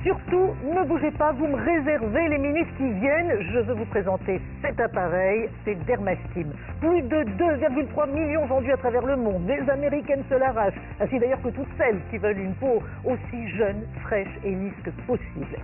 surtout, ne bougez pas, vous me réservez les minutes qui viennent. Je veux vous présenter cet appareil, c'est Dermastim. Plus de 2,3 millions vendus à travers le monde. Les Américaines se l'arrachent, ainsi d'ailleurs que toutes celles qui veulent une peau aussi jeune, fraîche et lisse que possible.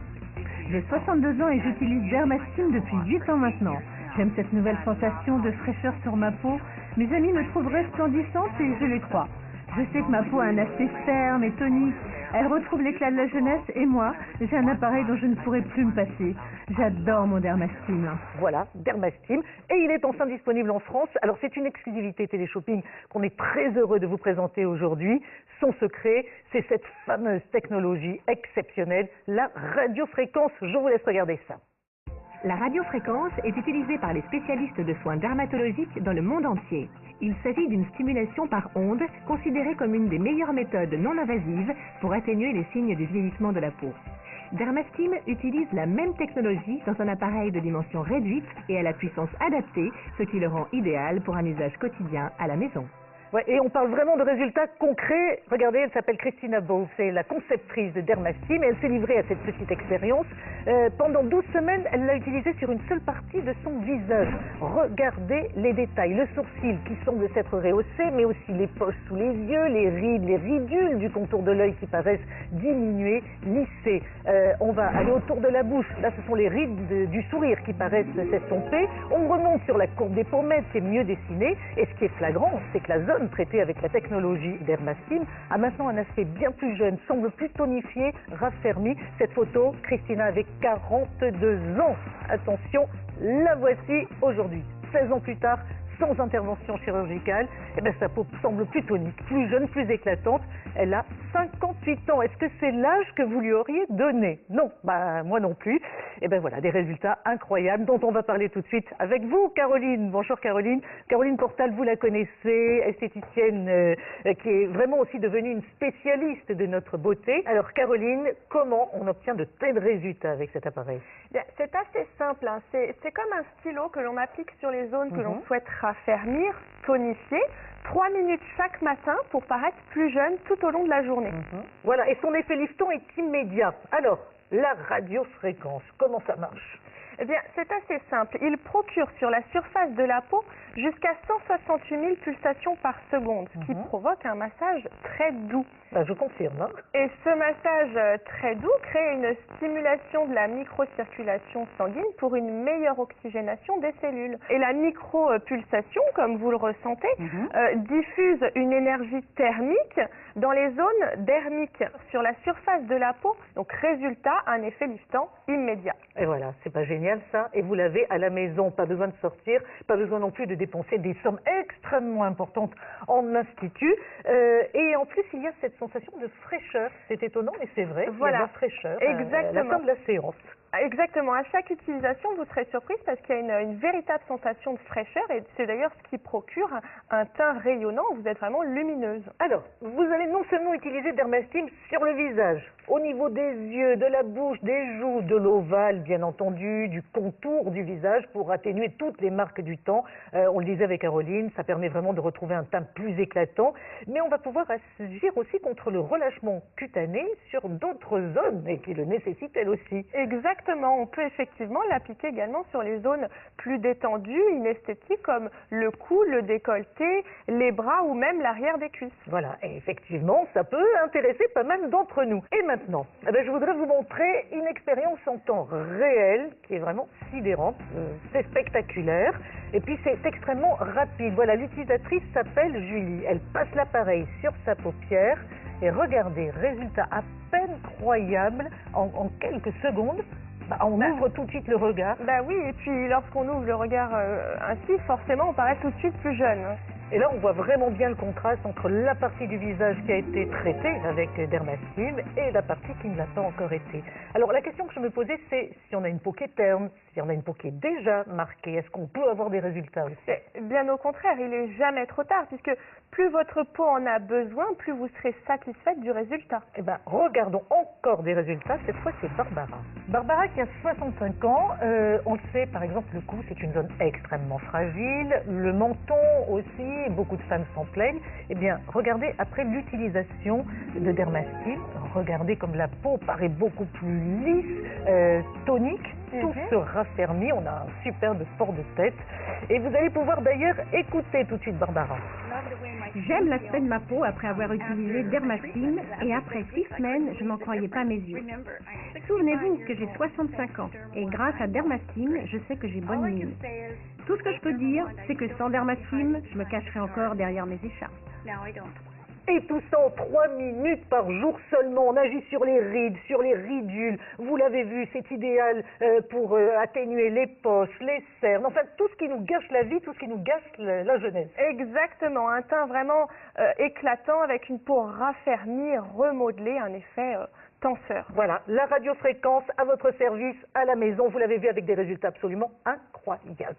J'ai 62 ans et j'utilise Dermastim depuis 8 ans maintenant. J'aime cette nouvelle sensation de fraîcheur sur ma peau. Mes amis me trouvent resplendissante et je les crois. Je sais que ma peau a un aspect ferme et tonique. Elle retrouve l'éclat de la jeunesse et moi, j'ai un appareil dont je ne pourrai plus me passer. J'adore mon Dermastim. Voilà, Dermastim. Et il est enfin disponible en France. Alors c'est une exclusivité Téléshopping qu'on est très heureux de vous présenter aujourd'hui. Son secret, c'est cette fameuse technologie exceptionnelle, la radiofréquence. Je vous laisse regarder ça. La radiofréquence est utilisée par les spécialistes de soins dermatologiques dans le monde entier. Il s'agit d'une stimulation par ondes considérée comme une des meilleures méthodes non invasives pour atténuer les signes du vieillissement de la peau. Dermastim utilise la même technologie dans un appareil de dimension réduite et à la puissance adaptée, ce qui le rend idéal pour un usage quotidien à la maison. Ouais, et on parle vraiment de résultats concrets. Regardez, elle s'appelle Christina Bove, c'est la conceptrice de Dermastim et elle s'est livrée à cette petite expérience. Pendant 12 semaines, elle l'a utilisé sur une seule partie de son visage. Regardez les détails, le sourcil qui semble s'être rehaussé, mais aussi les poches sous les yeux, les rides, les ridules du contour de l'œil qui paraissent diminuer, lisser. On va aller autour de la bouche, là ce sont les rides du sourire qui paraissent s'estomper. On remonte sur la courbe des pommettes qui est mieux dessinée et ce qui est flagrant, c'est que la zone traitée avec la technologie Dermastim a maintenant un aspect bien plus jeune, semble plus tonifié, raffermi. Cette photo, Christina avait 42 ans. Attention, la voici aujourd'hui, 16 ans plus tard, sans intervention chirurgicale. Eh bien, sa peau semble plus tonique, plus jeune, plus éclatante. Elle a 58 ans. Est-ce que c'est l'âge que vous lui auriez donné? Non, bah moi non plus. Et bien voilà, des résultats incroyables dont on va parler tout de suite avec vous, Caroline. Bonjour Caroline. Caroline Portal, vous la connaissez, esthéticienne qui est vraiment aussi devenue une spécialiste de notre beauté. Alors Caroline, comment on obtient de tels résultats avec cet appareil? C'est assez simple, hein. C'est comme un stylo que l'on applique sur les zones que l'on souhaite raffermir, tonifier. 3 minutes chaque matin pour paraître plus jeune tout au long de la journée. Voilà, et son effet liftant est immédiat. Alors, la radiofréquence, comment ça marche? Eh bien, c'est assez simple. Il procure sur la surface de la peau jusqu'à 168 000 pulsations par seconde, ce qui provoque un massage très doux. Ben, je confirme. Hein. Et ce massage très doux crée une stimulation de la microcirculation sanguine pour une meilleure oxygénation des cellules. Et la micropulsation, comme vous le ressentez, diffuse une énergie thermique dans les zones dermiques sur la surface de la peau. Donc, résultat, un effet liftant immédiat. Et voilà, c'est pas génial ça. Et vous l'avez à la maison, pas besoin de sortir, pas besoin non plus de dépenser des sommes extrêmement importantes en institut. Et en plus, il y a cette sensation de fraîcheur. C'est étonnant, mais c'est vrai. Voilà. Il y a de la fraîcheur Exactement. à la fin de la séance. Exactement. À chaque utilisation, vous serez surprise parce qu'il y a une véritable sensation de fraîcheur et c'est d'ailleurs ce qui procure un teint rayonnant. Vous êtes vraiment lumineuse. Alors, vous allez non seulement utiliser Dermastim sur le visage, au niveau des yeux, de la bouche, des joues, de l'ovale, bien entendu, du contour du visage pour atténuer toutes les marques du temps. On le disait avec Caroline, ça permet vraiment de retrouver un teint plus éclatant. Mais on va pouvoir agir aussi contre le relâchement cutané sur d'autres zones et qui le nécessitent elles aussi. Exactement. On peut effectivement l'appliquer également sur les zones plus détendues, inesthétiques, comme le cou, le décolleté, les bras ou même l'arrière des cuisses. Voilà, et effectivement, ça peut intéresser pas mal d'entre nous. Et maintenant, je voudrais vous montrer une expérience en temps réel qui est vraiment sidérante. C'est spectaculaire. Et puis c'est extrêmement rapide. Voilà, l'utilisatrice s'appelle Julie. Elle passe l'appareil sur sa paupière et regardez, résultat à peine croyable en quelques secondes. On ouvre tout de suite le regard. Bah oui, et puis lorsqu'on ouvre le regard ainsi, forcément on paraît tout de suite plus jeune. Et là, on voit vraiment bien le contraste entre la partie du visage qui a été traitée avec Dermastim et la partie qui ne l'a pas encore été. Alors, la question que je me posais, c'est si on a une peau qui est terne, si on a une peau qui est déjà marquée, est-ce qu'on peut avoir des résultats aussi? Bien au contraire, il n'est jamais trop tard, puisque plus votre peau en a besoin, plus vous serez satisfaite du résultat. Eh bien, regardons encore des résultats. Cette fois, c'est Barbara. Barbara qui a 65 ans. On le sait, par exemple, le cou, c'est une zone extrêmement fragile. Le menton aussi, beaucoup de femmes s'en plaignent. Eh bien, regardez, après l'utilisation de Dermastym, regardez comme la peau paraît beaucoup plus lisse, tonique. Tout se raffermit. On a un superbe port de tête. Et vous allez pouvoir d'ailleurs écouter tout de suite Barbara. J'aime l'aspect de ma peau après avoir utilisé Dermastym et après 6 semaines, je n'en croyais pas mes yeux. Souvenez-vous que j'ai 65 ans et grâce à Dermastym, je sais que j'ai bonne mine. Tout ce que je peux dire, c'est que sans Dermastym, je me cacherais encore derrière mes écharpes. Et tout ça en 3 minutes par jour seulement. On agit sur les rides, sur les ridules. Vous l'avez vu, c'est idéal pour atténuer les poches, les cernes, enfin tout ce qui nous gâche la vie, tout ce qui nous gâche la jeunesse. Exactement, un teint vraiment éclatant avec une peau raffermie, remodelée, un effet tenseur. Voilà, la radiofréquence à votre service à la maison. Vous l'avez vu avec des résultats absolument incroyables.